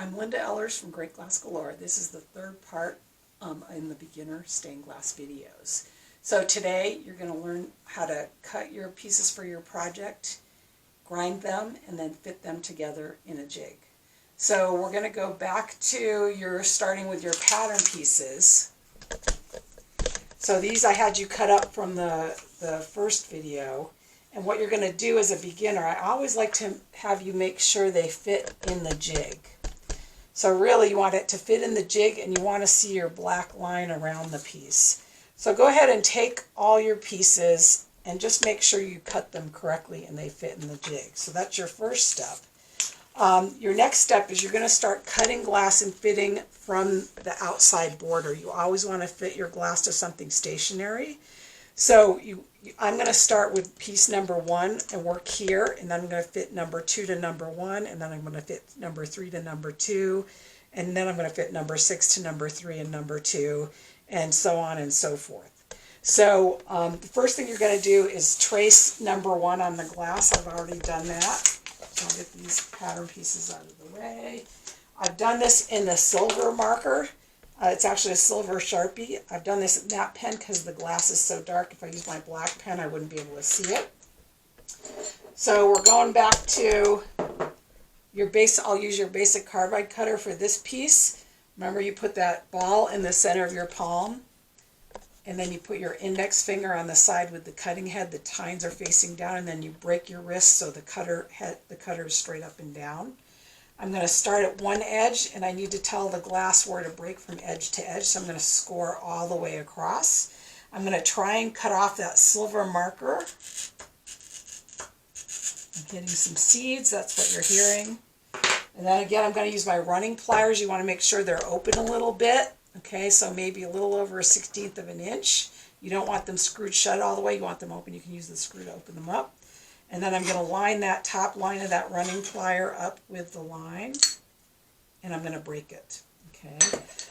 I'm Linda Ellers from Great Glass Galore. This is the third part in the beginner stained glass videos. So today you're going to learn how to cut your pieces for your project, grind them, and then fit them together in a jig. So we're going to go back to your starting with your pattern pieces. So these I had you cut up from the first video. And what you're going to do as a beginner, I always like to have you make sure they fit in the jig. So really you want it to fit in the jig and you want to see your black line around the piece. So go ahead and take all your pieces and just make sure you cut them correctly and they fit in the jig. So that's your first step. Your next step is you're going to start cutting glass and fitting from the outside border. You always want to fit your glass to something stationary. So I'm going to start with piece number 1 and work here, and then I'm going to fit number 2 to number 1, and then I'm going to fit number 3 to number 2, and then I'm going to fit number 6 to number 3 and number 2, and so on and so forth. So the first thing you're going to do is trace number 1 on the glass. I've already done that. So I'll get these pattern pieces out of the way. I've done this in the silver marker. It's actually a silver Sharpie. I've done this in that pen because the glass is so dark. If I use my black pen, I wouldn't be able to see it. So we're going back to your base. I'll use your basic carbide cutter for this piece. Remember, you put that ball in the center of your palm, and then you put your index finger on the side with the cutting head. The tines are facing down, and then you break your wrist so the cutter is straight up and down. I'm going to start at one edge, and I need to tell the glass where to break from edge to edge, so I'm going to score all the way across. I'm going to try and cut off that silver marker. I'm hitting some seeds, that's what you're hearing. And then again, I'm going to use my running pliers. You want to make sure they're open a little bit, okay, so maybe a little over 1/16 of an inch. You don't want them screwed shut all the way, you want them open. You can use the screw to open them up. And then I'm going to line that top line of that running plier up with the line, and I'm going to break it. Okay,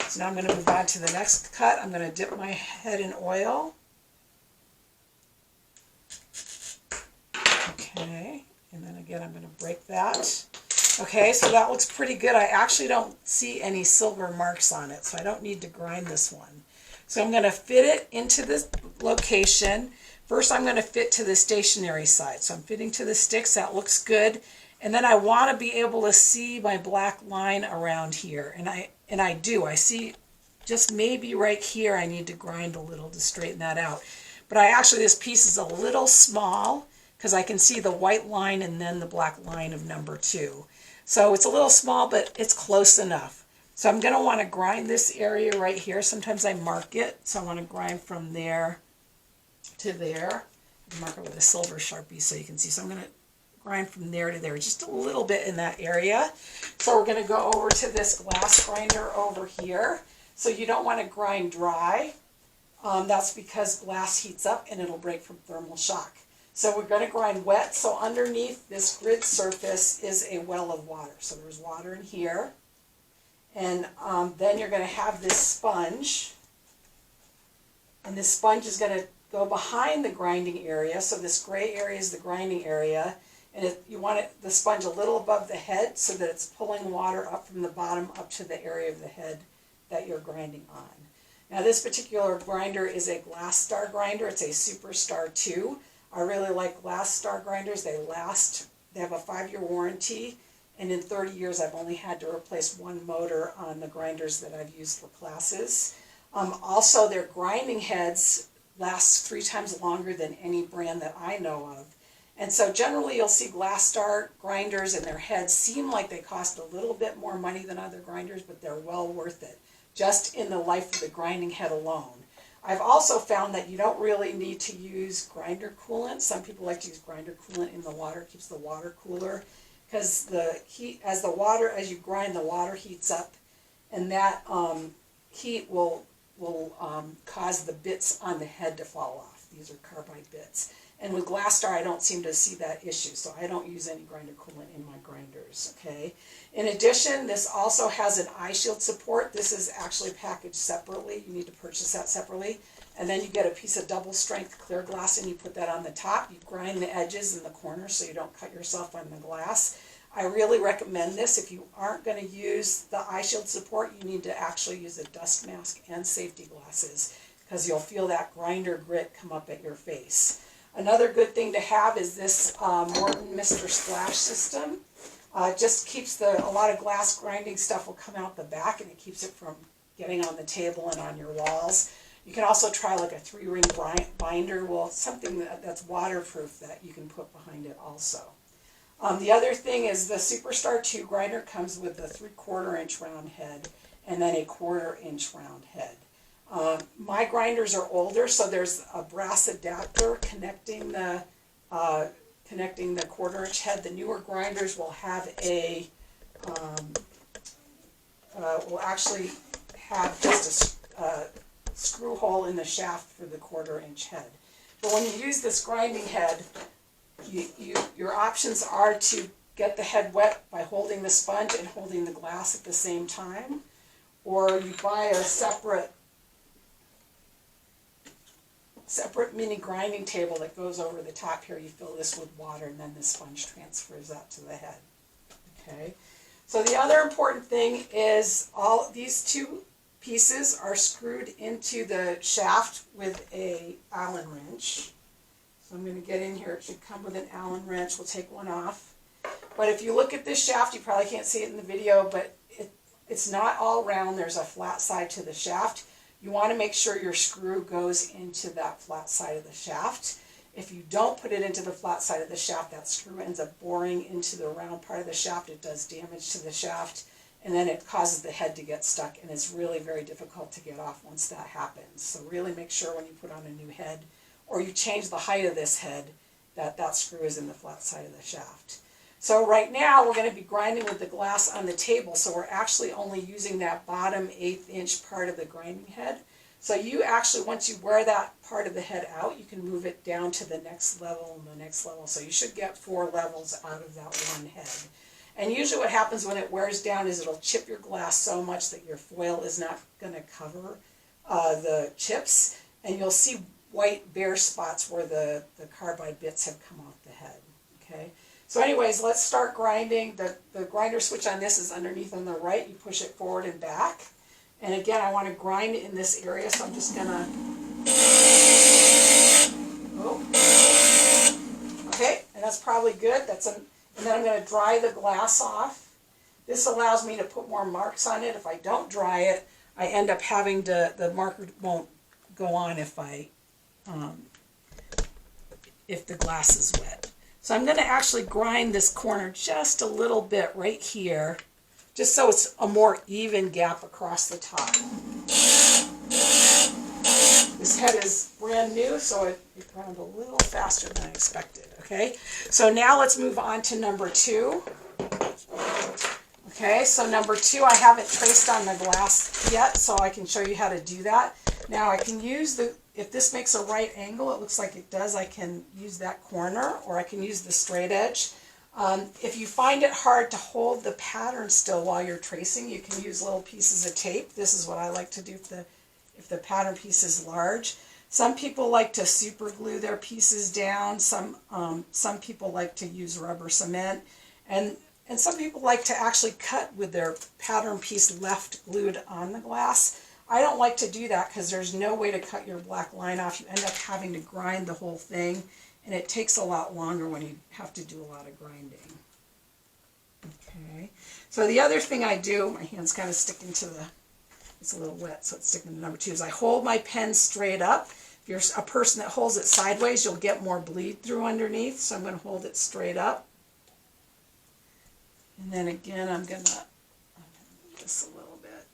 so now I'm going to move on to the next cut. I'm going to dip my head in oil. Okay, and then again I'm going to break that. Okay, so that looks pretty good. I actually don't see any silver marks on it, so I don't need to grind this one. So I'm going to fit it into this location. First, I'm going to fit to the stationary side. So I'm fitting to the sticks. That looks good. And then I want to be able to see my black line around here. And I do. I see just maybe right here I need to grind a little to straighten that out. But this piece is a little small because I can see the white line and then the black line of number 2. So it's a little small, but it's close enough. So I'm going to want to grind this area right here. Sometimes I mark it. So I want to grind from there to there. Mark it with a silver Sharpie so you can see. So I'm going to grind from there to there, just a little bit in that area. So we're going to go over to this glass grinder over here. So you don't want to grind dry. That's because glass heats up and it'll break from thermal shock. So we're going to grind wet. So underneath this grid surface is a well of water. So there's water in here. And then you're going to have this sponge. And this sponge is going to go behind the grinding area. So this gray area is the grinding area. And you want the sponge a little above the head so that it's pulling water up from the bottom up to the area of the head that you're grinding on. Now this particular grinder is a Glass Star grinder. It's a Superstar 2. I really like Glass Star grinders. They last. They have a 5-year warranty. And in 30 years I've only had to replace one motor on the grinders that I've used for classes. Also their grinding heads last 3 times longer than any brand that I know of. And so generally you'll see Glass Star grinders and their heads seem like they cost a little bit more money than other grinders, but they're well worth it, just in the life of the grinding head alone. I've also found that you don't really need to use grinder coolant. Some people like to use grinder coolant in the water. It keeps the water cooler because the heat, as you grind, the water heats up, and that heat will cause the bits on the head to fall off. These are carbide bits. And with Glass Star, I don't seem to see that issue, so I don't use any grinder coolant in my grinders, okay? In addition, this also has an eye shield support. This is actually packaged separately. You need to purchase that separately. And then you get a piece of double strength clear glass and you put that on the top. You grind the edges and the corners so you don't cut yourself on the glass. I really recommend this. If you aren't going to use the eye shield support, you need to actually use a dust mask and safety glasses because you'll feel that grinder grit come up at your face. Another good thing to have is this Morton Mr. Splash system. It just keeps a lot of glass grinding stuff will come out the back, and it keeps it from getting on the table and on your walls. You can also try like a 3-ring binder, well, something that's waterproof that you can put behind it also. The other thing is the Superstar 2 grinder comes with a 3/4 inch round head and then a 1/4 inch round head. My grinders are older, so there's a brass adapter connecting the 1/4 inch head. The newer grinders will have will actually have just a screw hole in the shaft for the 1/4 inch head. But when you use this grinding head, your options are to get the head wet by holding the sponge and holding the glass at the same time, or you buy a separate mini grinding table that goes over the top here. You fill this with water and then the sponge transfers that to the head. Okay. So the other important thing is all these two pieces are screwed into the shaft with a Allen wrench. So I'm going to get in here. It should come with an Allen wrench. We'll take one off. But if you look at this shaft, you probably can't see it in the video, but it's not all round. There's a flat side to the shaft. You want to make sure your screw goes into that flat side of the shaft. If you don't put it into the flat side of the shaft, that screw ends up boring into the round part of the shaft. It does damage to the shaft, and then it causes the head to get stuck, and it's really very difficult to get off once that happens. So really make sure when you put on a new head, or you change the height of this head, that screw is in the flat side of the shaft. So right now we're going to be grinding with the glass on the table, so we're actually only using that bottom 1/8 inch part of the grinding head. So you actually, once you wear that part of the head out, you can move it down to the next level and the next level. So you should get 4 levels out of that one head. And usually what happens when it wears down is it'll chip your glass so much that your foil is not going to cover the chips, and you'll see white bare spots where the carbide bits have come off the head. Okay. So anyways, let's start grinding. The grinder switch on this is underneath on the right. You push it forward and back. And again, I want to grind in this area, so I'm just going to... Oh. Okay, and that's probably good. And then I'm going to dry the glass off. This allows me to put more marks on it. If I don't dry it, I end up having to... The marker won't go on if the glass is wet. So I'm going to actually grind this corner just a little bit right here, just so it's a more even gap across the top. This head is brand new, so it ground a little faster than I expected. Okay, so now let's move on to number 2. Okay, so number 2, I haven't traced on the glass yet, so I can show you how to do that. Now I can use if this makes a right angle, it looks like it does, I can use that corner, or I can use the straight edge. If you find it hard to hold the pattern still while you're tracing, you can use little pieces of tape. This is what I like to do if the pattern piece is large. Some people like to super glue their pieces down. Some people like to use rubber cement. And some people like to actually cut with their pattern piece left glued on the glass. I don't like to do that because there's no way to cut your black line off. You end up having to grind the whole thing, and it takes a lot longer when you have to do a lot of grinding. Okay, so the other thing I do, my hand's kind of sticking to it's a little wet, so it's sticking to number 2, is I hold my pen straight up. If you're a person that holds it sideways, you'll get more bleed through underneath, so I'm going to hold it straight up. And then again, I'm going to move this a little bit,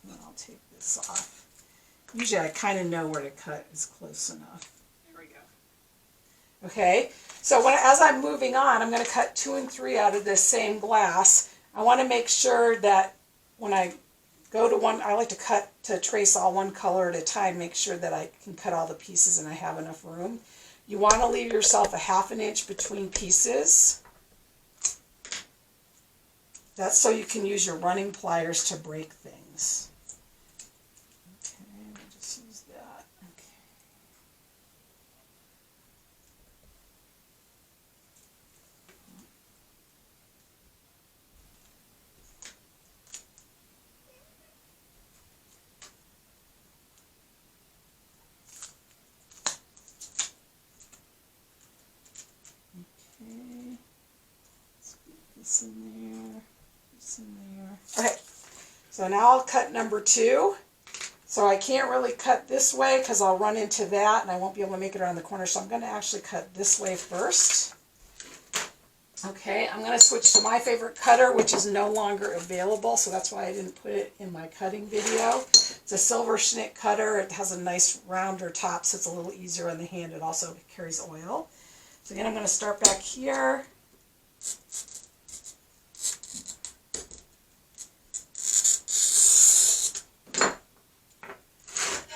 and then I'll take this off. Usually I kind of know where to cut is close enough. There we go. Okay, so as I'm moving on, I'm going to cut 2 and 3 out of this same glass. I want to make sure that when I go to one, I like to trace all one color at a time, make sure that I can cut all the pieces and I have enough room. You want to leave yourself a 1/2 inch between pieces. That's so you can use your running pliers to break things. Okay, let me just use that. Okay. This in there, this in there. Okay, so now I'll cut number 2. So I can't really cut this way because I'll run into that and I won't be able to make it around the corner. So I'm going to actually cut this way first. Okay, I'm going to switch to my favorite cutter, which is no longer available, so that's why I didn't put it in my cutting video. It's a Silver Schnitt cutter. It has a nice rounder top, so it's a little easier on the hand. It also carries oil. So again, I'm going to start back here.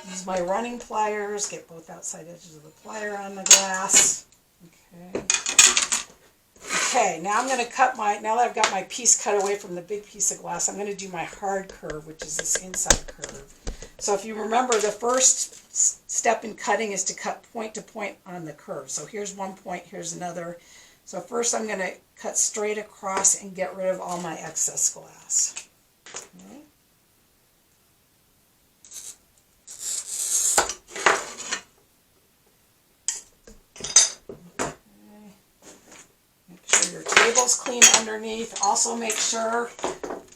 Use my running pliers, get both outside edges of the plier on the glass. Okay. Okay, now I'm going to cut now that I've got my piece cut away from the big piece of glass, I'm going to do my hard curve, which is this inside curve. So if you remember, the first step in cutting is to cut point to point on the curve. So here's one point, here's another. So first I'm going to cut straight across and get rid of all my excess glass. Okay. Your table's clean underneath. Also make sure,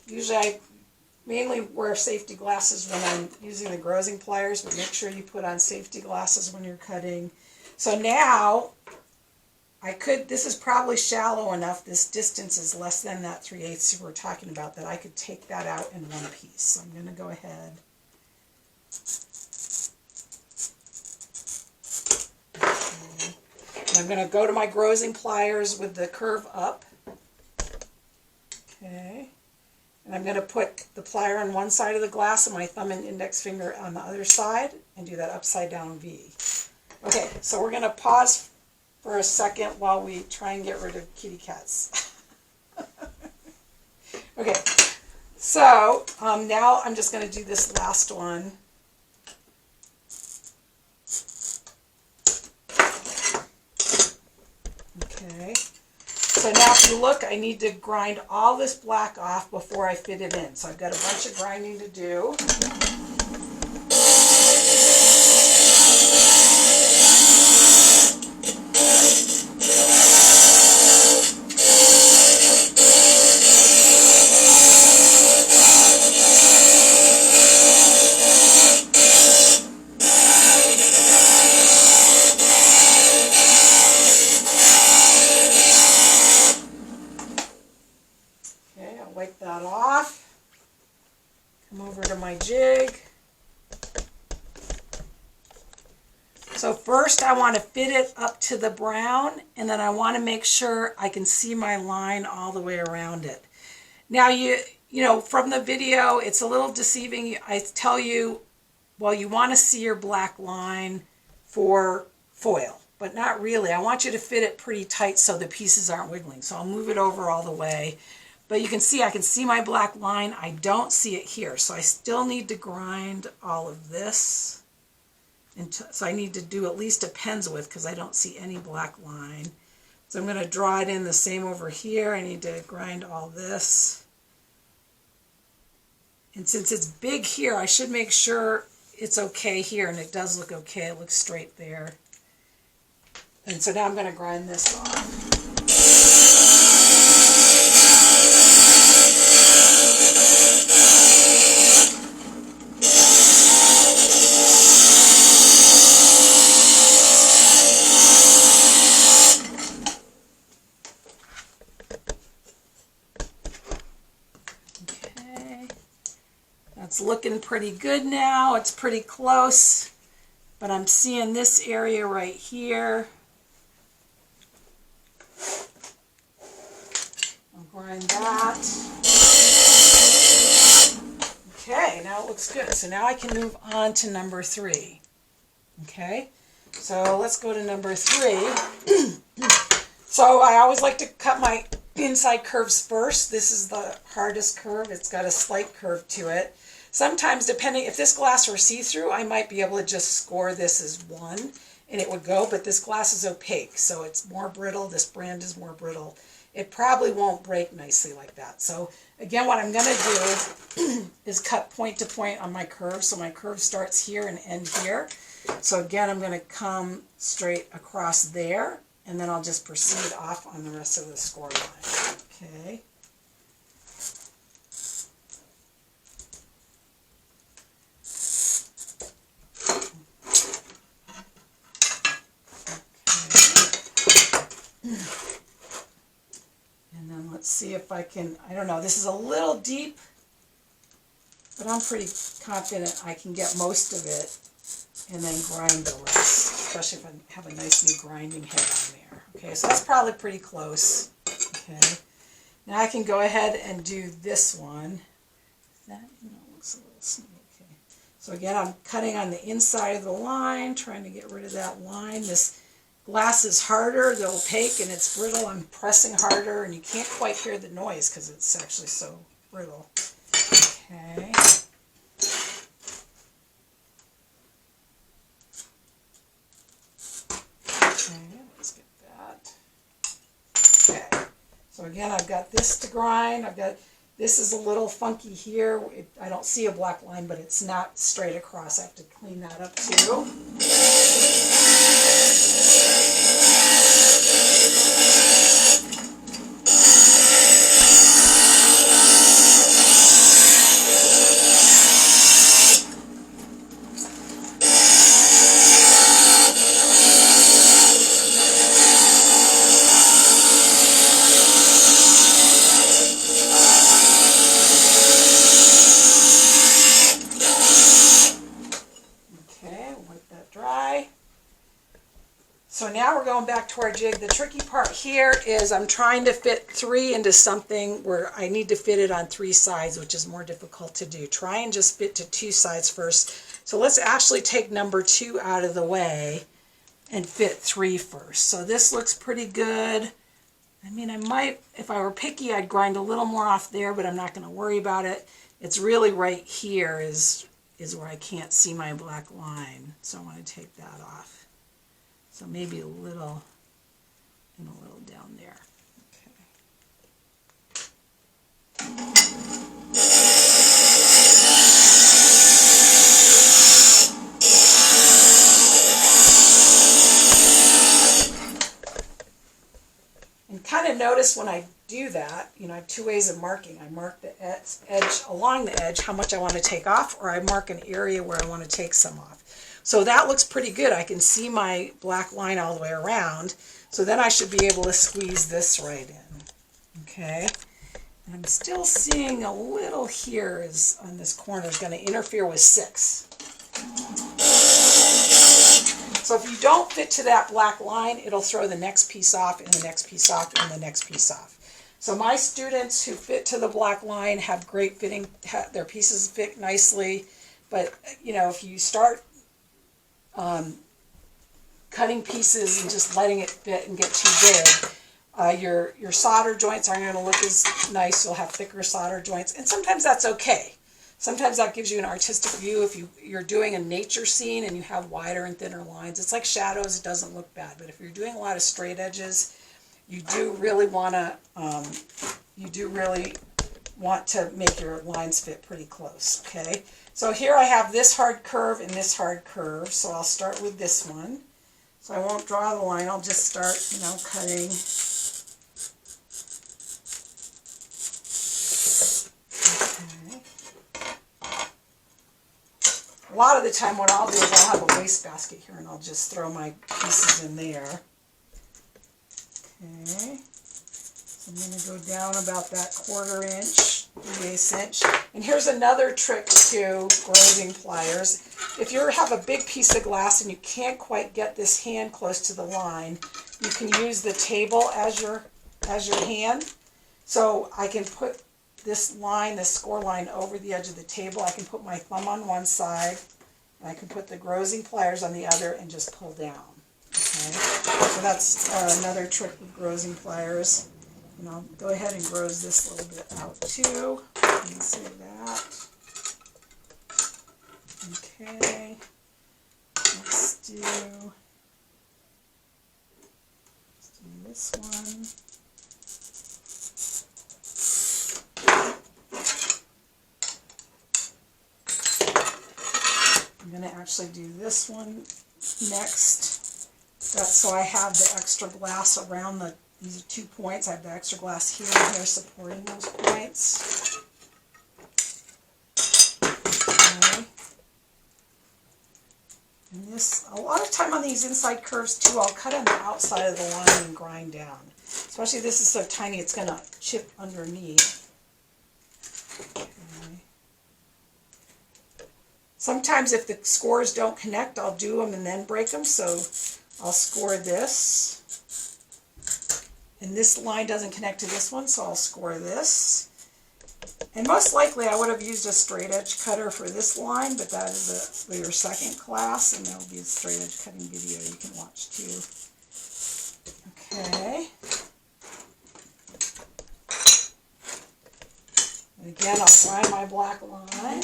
usually I mainly wear safety glasses when I'm using the grazing pliers, but make sure you put on safety glasses when you're cutting. So now, this is probably shallow enough, this distance is less than that 3/8 we were talking about, that I could take that out in one piece. So I'm going to go ahead. I'm going to go to my grazing pliers with the curve up. Okay. And I'm going to put the plier on one side of the glass and my thumb and index finger on the other side and do that upside down V. Okay, so we're going to pause for a second while we try and get rid of kitty cats. Okay, so now I'm just going to do this last one. Okay, so now if you look, I need to grind all this black off before I fit it in. So I've got a bunch of grinding to do. Wipe that off. Come over to my jig. So first I want to fit it up to the brown, and then I want to make sure I can see my line all the way around it. Now you know from the video it's a little deceiving. I tell you, well, you want to see your black line for foil, but not really. I want you to fit it pretty tight so the pieces aren't wiggling. So I'll move it over all the way. But you can see, I can see my black line. I don't see it here. So I still need to grind all of this. So I need to do at least a pen's width because I don't see any black line. So I'm going to draw it in the same over here. I need to grind all this. And since it's big here, I should make sure it's okay here. And it does look okay. It looks straight there. And so now I'm going to grind this off. It's looking pretty good now. It's pretty close, but I'm seeing this area right here. I'll grind that. Okay, now it looks good. So now I can move on to number 3. Okay, so let's go to number 3. So I always like to cut my inside curves first. This is the hardest curve. It's got a slight curve to it. Sometimes, depending, if this glass were see-through, I might be able to just score this as 1 and it would go, but this glass is opaque, so it's more brittle. This brand is more brittle. It probably won't break nicely like that. So again, what I'm going to do is cut point to point on my curve. So my curve starts here and ends here. So again, I'm going to come straight across there, and then I'll just proceed off on the rest of the score line. Okay. And then let's see if I can, I don't know, this is a little deep, but I'm pretty confident I can get most of it and then grind the rest, especially if I have a nice new grinding head on there. Okay, so that's probably pretty close. Okay, now I can go ahead and do this one. That looks a little smooth. Okay, so again, I'm cutting on the inside of the line, trying to get rid of that line. This glass is harder, they're opaque, and it's brittle. I'm pressing harder, and you can't quite hear the noise because it's actually so brittle. Okay. Okay, let's get that. Okay. So again, I've got this to grind. This is a little funky here. I don't see a black line, but it's not straight across. I have to clean that up too. So now we're going back to our jig. The tricky part here is I'm trying to fit 3 into something where I need to fit it on 3 sides, which is more difficult to do. Try and just fit to 2 sides first. So let's actually take number 2 out of the way and fit 3 first. So this looks pretty good. I mean, I might, if I were picky, I'd grind a little more off there, but I'm not going to worry about it. It's really right here is where I can't see my black line. So I want to take that off. So maybe a little and a little down there. And kind of notice when I do that, I have 2 ways of marking. I mark the edge along the edge, how much I want to take off, or I mark an area where I want to take some off. So that looks pretty good. I can see my black line all the way around. So then I should be able to squeeze this right in. Okay. And I'm still seeing a little here is on this corner is going to interfere with 6. So if you don't fit to that black line, it'll throw the next piece off and the next piece off and the next piece off. So my students who fit to the black line have great fitting, their pieces fit nicely. But, if you start cutting pieces and just letting it fit and get too big, your solder joints aren't going to look as nice. You'll have thicker solder joints, and sometimes that's okay. Sometimes that gives you an artistic view. If you're doing a nature scene and you have wider and thinner lines, it's like shadows. It doesn't look bad. But if you're doing a lot of straight edges, you do really want to make your lines fit pretty close. Okay. So here I have this hard curve and this hard curve, so I'll start with this one. So I won't draw the line, I'll just start, cutting. Okay. A lot of the time what I'll do is I'll have a wastebasket here and I'll just throw my pieces in there. Okay. So I'm going to go down about that 1/4 inch, 3/8 inch. And here's another trick to grazing pliers. If you have a big piece of glass and you can't quite get this hand close to the line, you can use the table as your hand. So I can put this line, this score line, over the edge of the table. I can put my thumb on one side, and I can put the grazing pliers on the other and just pull down. Okay, so that's another trick with grazing pliers. And I'll go ahead and groze this a little bit out too. You can see that. Okay, let's do this one. I'm going to actually do this one next. That's so I have the extra glass around the These are 2 points. I have the extra glass here and here supporting those points. Okay. And this, a lot of time on these inside curves too, I'll cut on the outside of the line and grind down. Especially this is so tiny, it's going to chip underneath. Okay. Sometimes if the scores don't connect, I'll do them and then break them. So I'll score this. And this line doesn't connect to this one, so I'll score this. And most likely I would have used a straight edge cutter for this line, but that is for your second class, and that will be a straight edge cutting video you can watch too. Okay. And again, I'll grind my black line.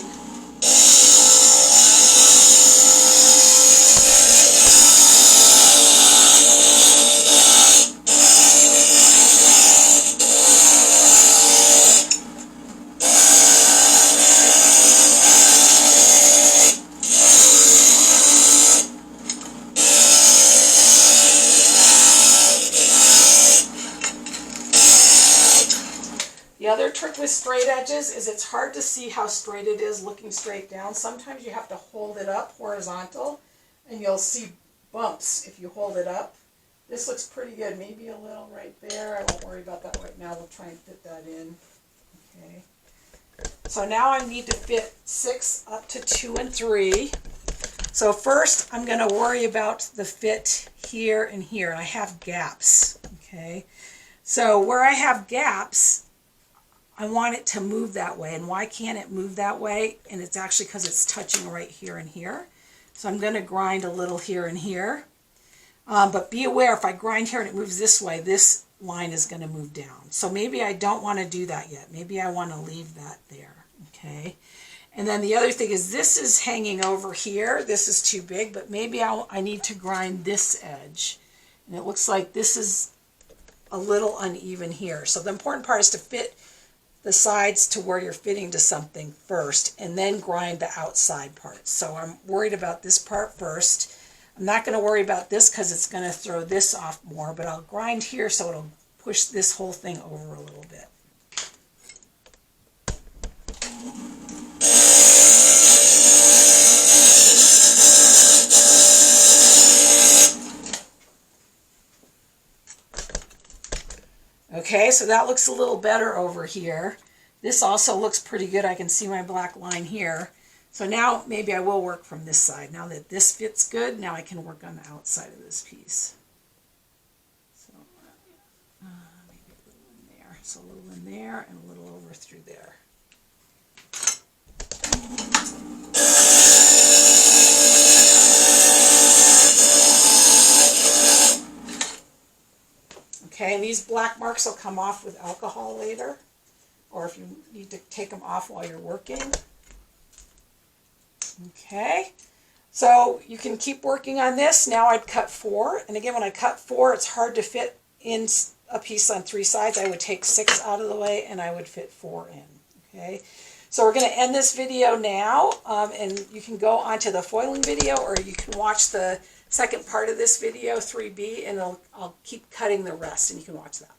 The other trick with straight edges is it's hard to see how straight it is looking straight down. Sometimes you have to hold it up horizontal and you'll see bumps if you hold it up. This looks pretty good. Maybe a little right there. I won't worry about that right now. We'll try and fit that in. Okay. So now I need to fit 6 up to 2 and 3. So first I'm going to worry about the fit here and here. And I have gaps. Okay. So where I have gaps, I want it to move that way. And why can't it move that way? And it's actually because it's touching right here and here. So I'm going to grind a little here and here. But be aware, if I grind here and it moves this way, this line is going to move down. So maybe I don't want to do that yet. Maybe I want to leave that there. Okay. And then the other thing is this is hanging over here. This is too big, but maybe I need to grind this edge. And it looks like this is a little uneven here. So the important part is to fit the sides to where you're fitting to something first, and then grind the outside parts. So I'm worried about this part first. I'm not going to worry about this because it's going to throw this off more, but I'll grind here so it'll push this whole thing over a little bit. Okay, so that looks a little better over here. This also looks pretty good. I can see my black line here. So now maybe I will work from this side. Now that this fits good, now I can work on the outside of this piece. So maybe a little in there. So a little in there and a little over through there. Okay, and these black marks will come off with alcohol later, or if you need to take them off while you're working. Okay, so you can keep working on this. Now I'd cut 4, and again, when I cut 4, it's hard to fit in a piece on 3 sides. I would take 6 out of the way, and I would fit 4 in. Okay, so we're going to end this video now, and you can go onto the foiling video, or you can watch the second part of this video, 3B, and I'll keep cutting the rest, and you can watch that.